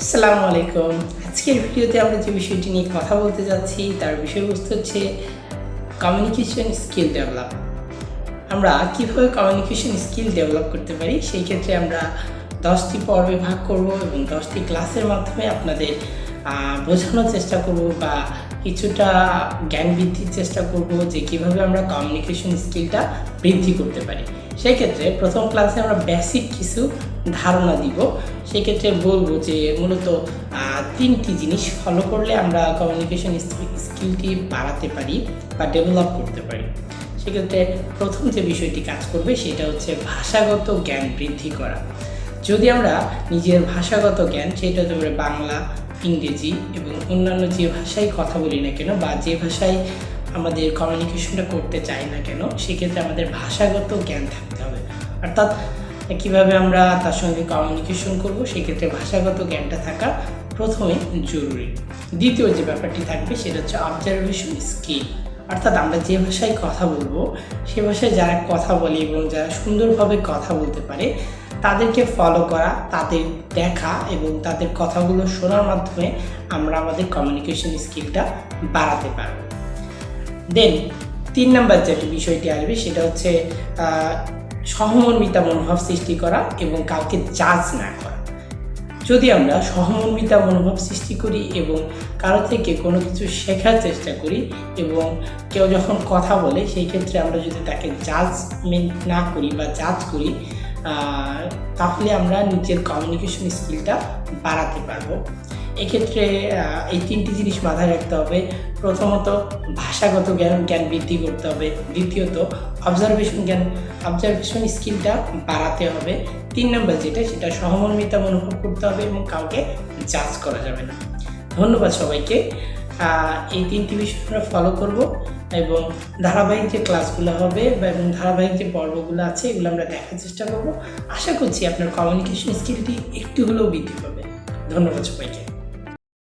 আসসালামু আলাইকুম। আজকের ভিডিওতে আমরা যে বিষয়টি নিয়ে কথা বলতে যাচ্ছি তার বিষয়বস্তু হচ্ছে কমিউনিকেশন স্কিল ডেভেলপ। আমরা কীভাবে কমিউনিকেশন স্কিল ডেভেলপ করতে পারি সেই ক্ষেত্রে আমরা 10টি পর্বে ভাগ করব এবং 10টি ক্লাসের মাধ্যমে আপনাদের বোঝানোর চেষ্টা করব বা কিছুটা জ্ঞান বৃদ্ধির চেষ্টা করব যে কীভাবে আমরা কমিউনিকেশন স্কিলটা বৃদ্ধি করতে পারি। সেই ক্ষেত্রে প্রথম ক্লাসে আমরা বেসিক কিছু ধারণা দিব। সেক্ষেত্রে বলবো যে মূলত 3টি জিনিস ফলো করলে আমরা কমিউনিকেশন স্কিলটি বাড়াতে পারি বা ডেভেলপ করতে পারি। সেক্ষেত্রে প্রথম যে বিষয়টি কাজ করবে সেটা হচ্ছে ভাষাগত জ্ঞান বৃদ্ধি করা। যদি আমরা নিজের ভাষাগত জ্ঞান সেটা হতে পারে বাংলা, ইংরেজি এবং অন্যান্য যে ভাষায় কথা বলি না কেন বা যে ভাষায় আমাদের কমিউনিকেশনটা করতে চাই না কেন সেক্ষেত্রে আমাদের ভাষাগত জ্ঞান থাকতে হবে। অর্থাৎ কীভাবে আমরা তার সঙ্গে কমিউনিকেশন করব সেক্ষেত্রে ভাষাগত জ্ঞানটা থাকা প্রথমে জরুরি। দ্বিতীয় যে ব্যাপারটি থাকবে সেটা হচ্ছে অবজারভেশন স্কিল। অর্থাৎ আমরা যে ভাষায় কথা বলবো সে ভাষায় যারা কথা বলে এবং যারা সুন্দরভাবে কথা বলতে পারে তাদেরকে ফলো করা, তাদের দেখা এবং তাদের কথাগুলো শোনার মাধ্যমে আমরা আমাদের কমিউনিকেশন স্কিলটা বাড়াতে পারব। দেন 3 নম্বর যে বিষয়টি আসবে সেটা হচ্ছে সহমর্মিতা মনোভাব সৃষ্টি করা এবং কাউকে জাজ না করা। যদি আমরা সহমর্মিতা মনোভাব সৃষ্টি করি এবং কারো থেকে কোনো কিছু শেখার চেষ্টা করি এবং কেউ যখন কথা বলে সেই ক্ষেত্রে আমরা যদি তাকে জাজমেন্ট না করি বা জাজ করি তাহলে আমরা নিজের কমিউনিকেশন স্কিলটা বাড়াতে পারবো। এক্ষেত্রে এই 3টি জিনিস মাথায় রাখতে হবে। প্রথমত ভাষাগত জ্ঞান বৃদ্ধি করতে হবে। দ্বিতীয়ত অবজারভেশন স্কিলটা বাড়াতে হবে। 3 নম্বর সেটা সহমর্মিতা মনোভাব করতে হবে এবং কাউকে জাজ করা যাবে না। ধন্যবাদ সবাইকে। এই 3টি বিষয় আমরা ফলো করব এবং ধারাবাহিক যে ক্লাসগুলো হবে এবং ধারাবাহিক যে পর্বগুলো আছে এগুলো আমরা দেখার চেষ্টা করব। আশা করছি আপনার কমিউনিকেশন স্কিলটি একটু হলেও বৃদ্ধি পাবে। ধন্যবাদ সবাইকে।